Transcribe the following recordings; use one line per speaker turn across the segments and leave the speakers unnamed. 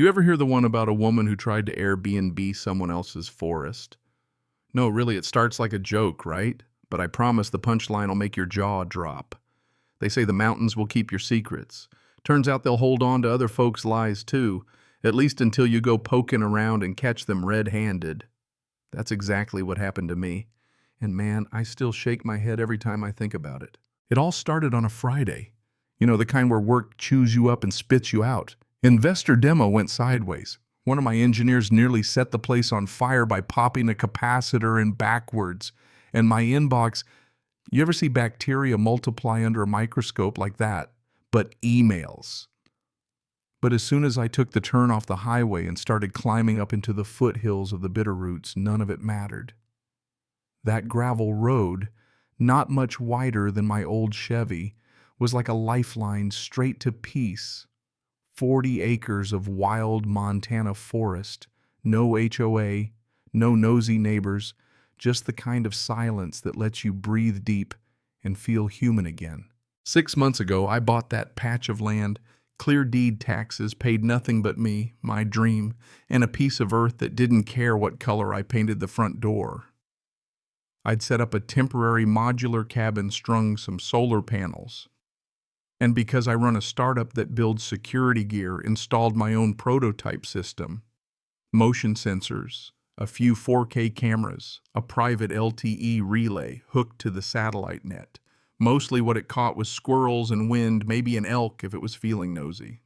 You ever hear the one about a woman who tried to Airbnb someone else's forest? No, really, it starts like a joke, right? But I promise the punchline will make your jaw drop. They say the mountains will keep your secrets. Turns out they'll hold on to other folks' lies too, at least until you go poking around and catch them red-handed. That's exactly what happened to me. And man, I still shake my head every time I think about it. It all started on a Friday. You know, the kind where work chews you up and spits you out. Investor demo went sideways. One of my engineers nearly set the place on fire by popping a capacitor in backwards. And my inbox, you ever see bacteria multiply under a microscope like that? But emails. But as soon as I took the turn off the highway and started climbing up into the foothills of the Bitterroots, none of it mattered. That gravel road, not much wider than my old Chevy, was like a lifeline straight to peace. 40 acres of wild Montana forest, no HOA, no nosy neighbors, just the kind of silence that lets you breathe deep and feel human again. 6 months ago, I bought that patch of land, clear deed taxes, paid nothing but me, my dream, and a piece of earth that didn't care what color I painted the front door. I'd set up a temporary modular cabin, strung some solar panels. And because I run a startup that builds security gear, installed my own prototype system, motion sensors, a few 4K cameras, a private LTE relay hooked to the satellite net. Mostly what it caught was squirrels and wind, maybe an elk if it was feeling nosy.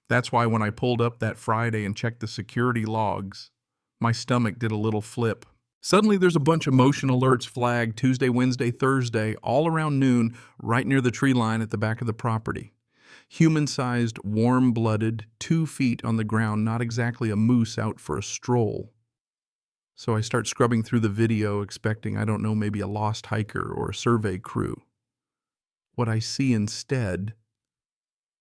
That's why when I pulled up that Friday and checked the security logs, my stomach did a little flip. Suddenly there's a bunch of motion alerts flagged Tuesday, Wednesday, Thursday, all around noon, right near the tree line at the back of the property. Human-sized, warm-blooded, 2 feet on the ground, not exactly a moose out for a stroll. So I start scrubbing through the video, expecting, I don't know, maybe a lost hiker or a survey crew. What I see instead,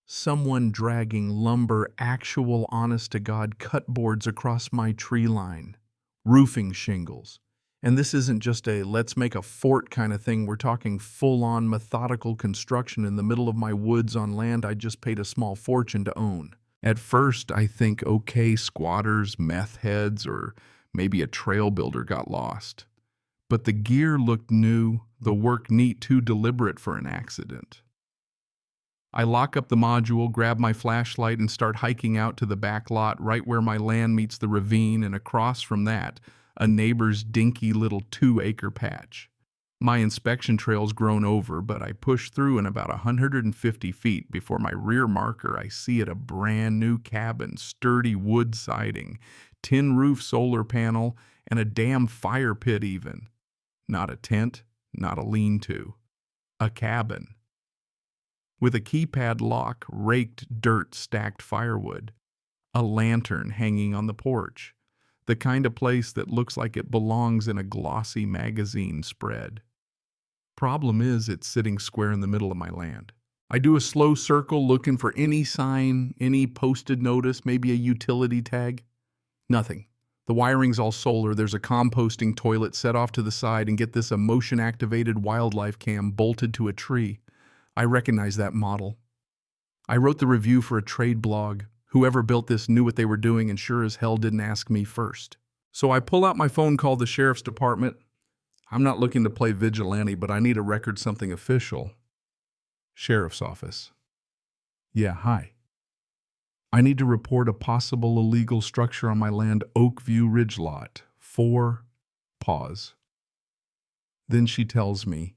someone dragging lumber, actual honest-to-God cutboards across my tree line. Roofing shingles. And this isn't just a let's make a fort kind of thing. We're talking full-on methodical construction in the middle of my woods on land I just paid a small fortune to own. At first, I think, okay, squatters, meth heads, or maybe a trail builder got lost. But the gear looked new, the work neat, too deliberate for an accident. I lock up the module, grab my flashlight, and start hiking out to the back lot right where my land meets the ravine, and across from that, a neighbor's dinky little 2-acre patch. My inspection trail's grown over, but I push through in about 150 feet before my rear marker. I see it a brand new cabin, sturdy wood siding, tin roof solar panel, and a damn fire pit even. Not a tent, not a lean-to. A cabin. With a keypad lock, raked dirt, stacked firewood, a lantern hanging on the porch, the kind of place that looks like it belongs in a glossy magazine spread. Problem is, it's sitting square in the middle of my land. I do a slow circle looking for any sign, any posted notice, maybe a utility tag. Nothing. The wiring's all solar, there's a composting toilet set off to the side, and get this, a motion-activated wildlife cam bolted to a tree. I recognize that model. I wrote the review for a trade blog. Whoever built this knew what they were doing and sure as hell didn't ask me first. So I pull out my phone, call the sheriff's department. I'm not looking to play vigilante, but I need to record something official. Sheriff's office. Yeah, hi. I need to report a possible illegal structure on my land, Oakview Ridge Lot. 4, pause. Then she tells me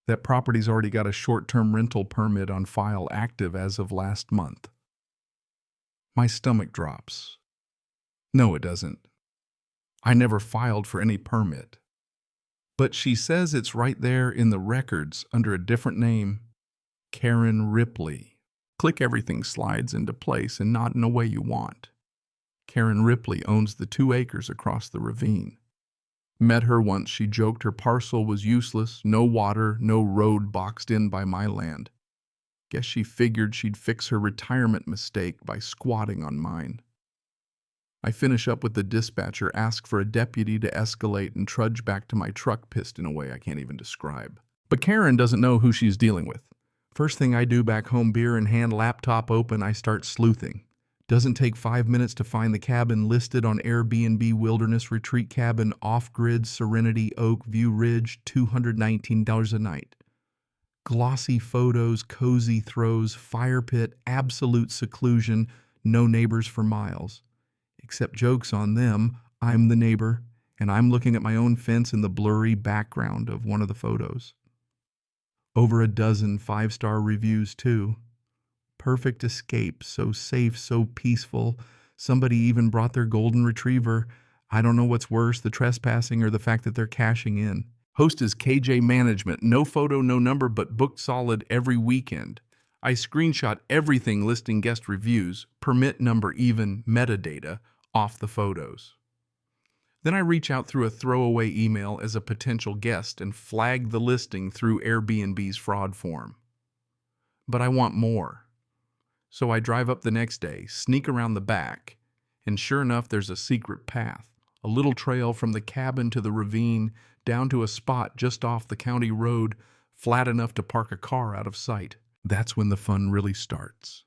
that property's already got a short-term rental permit on file, active as of last month. My stomach drops. No, it doesn't. I never filed for any permit. But she says it's right there in the records under a different name, Karen Ripley. Click, everything slides into place, and not in a way you want. Karen Ripley owns the 2 acres across the ravine. Met her once, she joked her parcel was useless, no water, no road boxed in by my land. Guess she figured she'd fix her retirement mistake by squatting on mine. I finish up with the dispatcher, ask for a deputy to escalate, and trudge back to my truck, pissed in a way I can't even describe. But Karen doesn't know who she's dealing with. First thing I do back home, beer in hand, laptop open, I start sleuthing. Doesn't take 5 minutes to find the cabin listed on Airbnb. Wilderness Retreat Cabin, off-grid, Serenity Oak, View Ridge, $219 a night. Glossy photos, cozy throws, fire pit, absolute seclusion, no neighbors for miles. Except jokes on them, I'm the neighbor, and I'm looking at my own fence in the blurry background of one of the photos. Over a dozen 5-star reviews, too. Perfect escape, so safe, so peaceful. Somebody even brought their golden retriever. I don't know what's worse, the trespassing or the fact that they're cashing in. Host is KJ Management. No photo, no number, but booked solid every weekend. I screenshot everything listing guest reviews, permit number, even metadata, off the photos. Then I reach out through a throwaway email as a potential guest and flag the listing through Airbnb's fraud form. But I want more. So I drive up the next day, sneak around the back, and sure enough, there's a secret path. A little trail from the cabin to the ravine, down to a spot just off the county road, flat enough to park a car out of sight. That's when the fun really starts.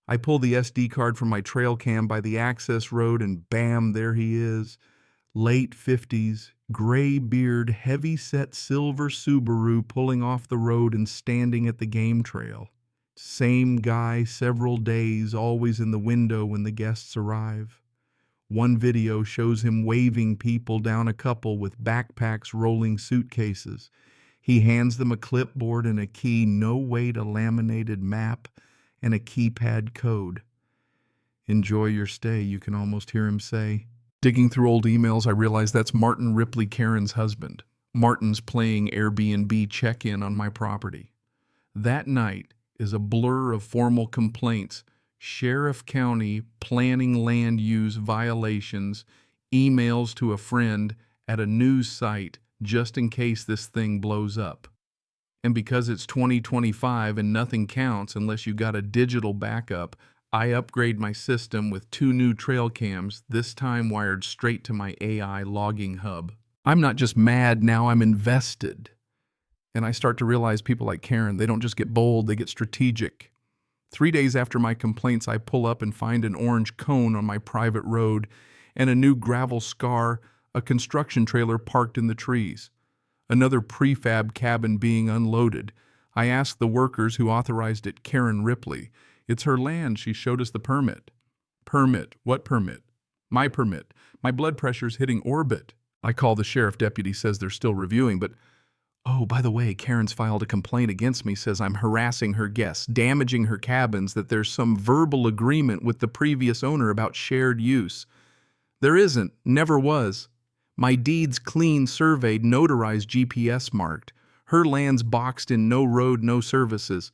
I pull the SD card from my trail cam by the access road and bam, there he is. Late 50s, gray beard, heavy-set silver Subaru pulling off the road and standing at the game trail. Same guy several days, always in the window when the guests arrive. One video shows him waving people down, a couple with backpacks rolling suitcases. He hands them a clipboard and a key, no weight, a laminated map, and a keypad code. Enjoy your stay, you can almost hear him say. Digging through old emails, I realize that's Martin Ripley, Karen's husband. Martin's playing Airbnb check-in on my property. That night is a blur of formal complaints, sheriff county, planning land use violations, emails to a friend at a news site just in case this thing blows up. And because it's 2025 and nothing counts unless you got a digital backup, I upgrade my system with 2 new trail cams, this time wired straight to my AI logging hub. I'm not just mad, now I'm invested. And I start to realize people like Karen, they don't just get bold, they get strategic. 3 days after my complaints, I pull up and find an orange cone on my private road and a new gravel scar, a construction trailer parked in the trees. Another prefab cabin being unloaded. I asked the workers who authorized it, Karen Ripley. It's her land, she showed us the permit. Permit? What permit? My permit. My blood pressure's hitting orbit. I call the sheriff, deputy says they're still reviewing, but oh, by the way, Karen's filed a complaint against me, says I'm harassing her guests, damaging her cabins, that there's some verbal agreement with the previous owner about shared use. There isn't, never was. My deed's clean, surveyed, notarized, GPS marked. Her land's boxed in no road, no services.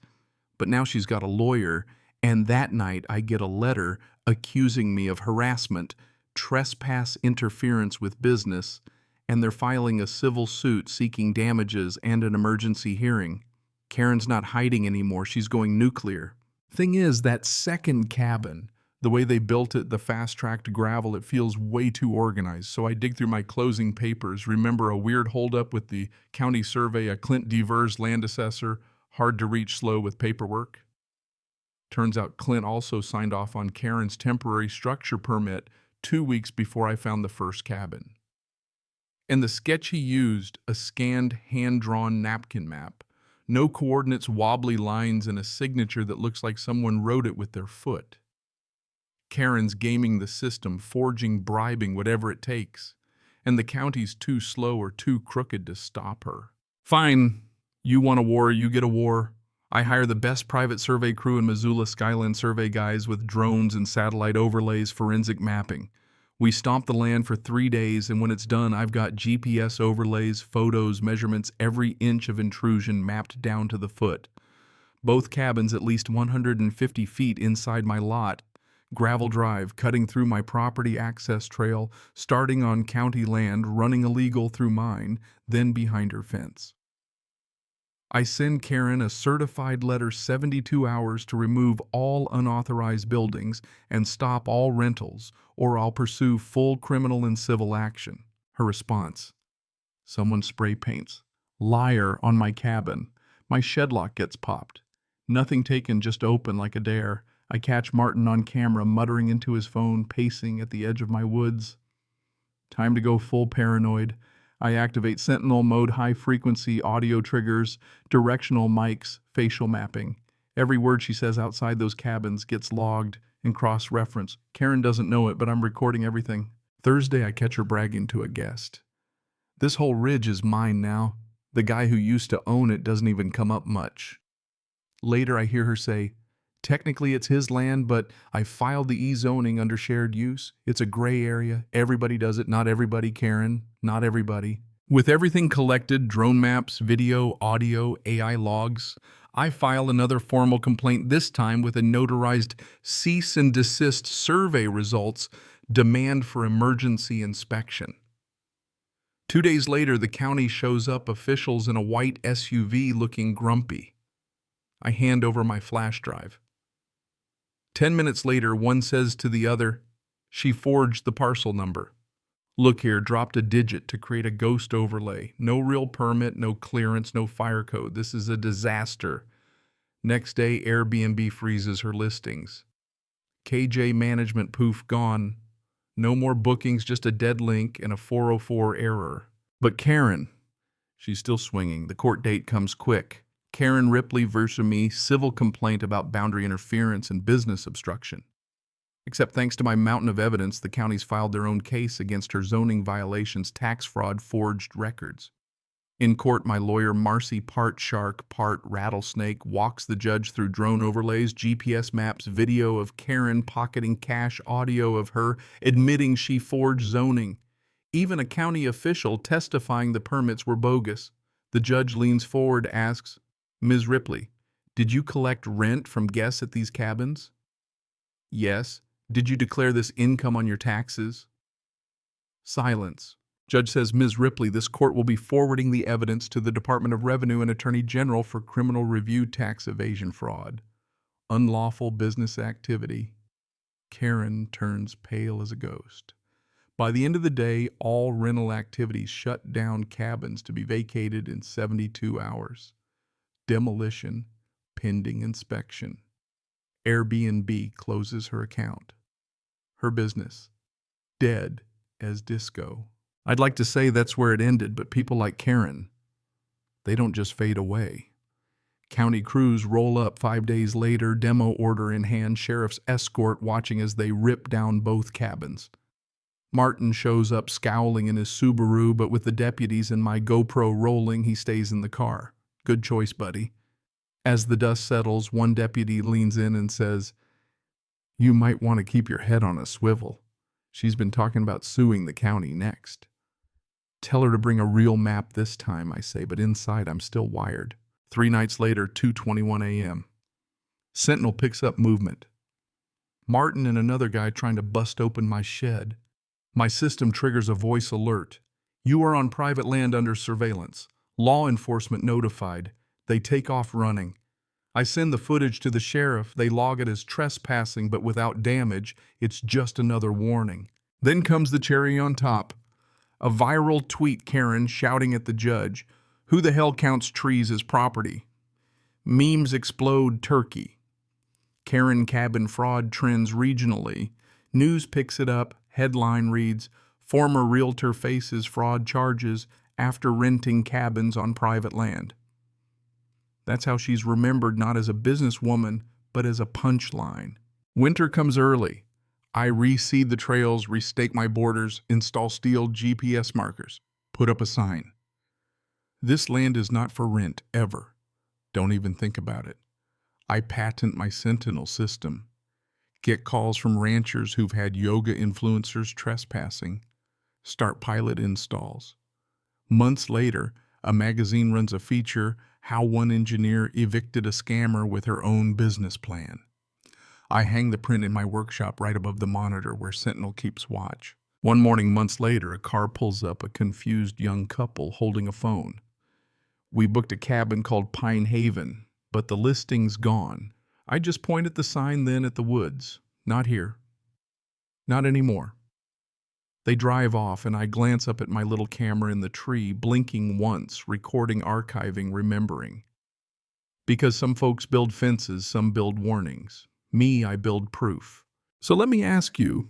But now she's got a lawyer, and that night I get a letter accusing me of harassment, trespass, interference with business, and they're filing a civil suit seeking damages and an emergency hearing. Karen's not hiding anymore, she's going nuclear. Thing is, that second cabin, the way they built it, the fast-tracked gravel, it feels way too organized. So I dig through my closing papers, remember a weird holdup with the county survey, a Clint Devers land assessor, hard to reach, slow with paperwork. Turns out Clint also signed off on Karen's temporary structure permit 2 weeks before I found the first cabin. And the sketch he used, a scanned, hand-drawn napkin map. No coordinates, wobbly lines, and a signature that looks like someone wrote it with their foot. Karen's gaming the system, forging, bribing, whatever it takes. And the county's too slow or too crooked to stop her. Fine, you want a war, you get a war. I hire the best private survey crew in Missoula, Skyland survey guys with drones and satellite overlays, forensic mapping. We stomp the land for 3 days, and when it's done, I've got GPS overlays, photos, measurements, every inch of intrusion mapped down to the foot. Both cabins at least 150 feet inside my lot. Gravel drive, cutting through my property access trail, starting on county land, running illegal through mine, then behind her fence. I send Karen a certified letter 72 hours to remove all unauthorized buildings and stop all rentals, or I'll pursue full criminal and civil action. Her response: someone spray paints "liar" on my cabin. My shed lock gets popped. Nothing taken, just open like a dare. I catch Martin on camera muttering into his phone, pacing at the edge of my woods. Time to go full paranoid. I activate Sentinel mode, high-frequency audio triggers, directional mics, facial mapping. Every word she says outside those cabins gets logged and cross-referenced. Karen doesn't know it, but I'm recording everything. Thursday, I catch her bragging to a guest. "This whole ridge is mine now. The guy who used to own it doesn't even come up much." Later, I hear her say, "Technically, it's his land, but I filed the e-zoning under shared use. It's a gray area. Everybody does it. Not everybody, Karen. Not everybody." With everything collected, drone maps, video, audio, AI logs, I file another formal complaint, this time with a notarized cease and desist survey results, demand for emergency inspection. 2 days later, the county shows up, officials in a white SUV looking grumpy. I hand over my flash drive. 10 minutes later, one says to the other, "She forged the parcel number. Look here, dropped a digit to create a ghost overlay. No real permit, no clearance, no fire code. This is a disaster." Next day, Airbnb freezes her listings. KJ management poof gone. No more bookings, just a dead link and a 404 error. But Karen, she's still swinging. The court date comes quick. Karen Ripley versus me, civil complaint about boundary interference and business obstruction. Except thanks to my mountain of evidence, the county's filed their own case against her zoning violations, tax fraud, forged records. In court, my lawyer, Marcy, part shark, part rattlesnake, walks the judge through drone overlays, GPS maps, video of Karen pocketing cash, audio of her admitting she forged zoning. Even a county official testifying the permits were bogus. The judge leans forward, asks, "Ms. Ripley, did you collect rent from guests at these cabins?" "Yes." "Did you declare this income on your taxes?" Silence. Judge says, "Ms. Ripley, this court will be forwarding the evidence to the Department of Revenue and Attorney General for criminal review, tax evasion, fraud, unlawful business activity." Karen turns pale as a ghost. By the end of the day, all rental activities shut down, cabins to be vacated in 72 hours. Demolition, pending inspection. Airbnb closes her account. Her business, dead as disco. I'd like to say that's where it ended, but people like Karen, they don't just fade away. County crews roll up 5 days later, demo order in hand, sheriff's escort watching as they rip down both cabins. Martin shows up scowling in his Subaru, but with the deputies and my GoPro rolling, he stays in the car. "Good choice, buddy." As the dust settles, one deputy leans in and says, "You might want to keep your head on a swivel. She's been talking about suing the county next." "Tell her to bring a real map this time," I say, but inside I'm still wired. 3 nights later, 2:21 a.m. Sentinel picks up movement. Martin and another guy trying to bust open my shed. My system triggers a voice alert. "You are on private land under surveillance. Law enforcement notified." They take off running. I send the footage to the sheriff. They log it as trespassing, but without damage. It's just another warning. Then comes the cherry on top. A viral tweet, Karen shouting at the judge, "Who the hell counts trees as property?" Memes explode Turkey. Karen cabin fraud trends regionally. News picks it up. Headline reads, "Former realtor faces fraud charges after renting cabins on private land." That's how she's remembered, not as a businesswoman, but as a punchline. Winter comes early. I reseed the trails, restake my borders, install steel GPS markers, put up a sign. "This land is not for rent, ever. Don't even think about it." I patent my Sentinel system. Get calls from ranchers who've had yoga influencers trespassing. Start pilot installs. Months later, a magazine runs a feature, "How one engineer evicted a scammer with her own business plan." I hang the print in my workshop right above the monitor where Sentinel keeps watch. One morning, months later, a car pulls up, a confused young couple holding a phone. "We booked a cabin called Pine Haven, but the listing's gone." I just point at the sign, then at the woods. "Not here. Not anymore." They drive off, and I glance up at my little camera in the tree, blinking once, recording, archiving, remembering. Because some folks build fences, some build warnings. Me, I build proof. So let me ask you,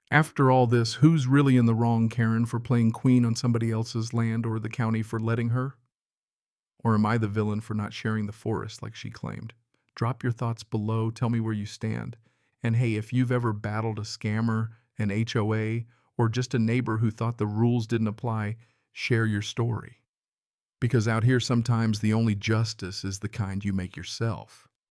after all this, who's really in the wrong, Karen, for playing queen on somebody else's land or the county for letting her? Or am I the villain for not sharing the forest like she claimed? Drop your thoughts below, tell me where you stand. And hey, if you've ever battled a scammer, an HOA, or just a neighbor who thought the rules didn't apply, share your story. Because out here sometimes the only justice is the kind you make yourself.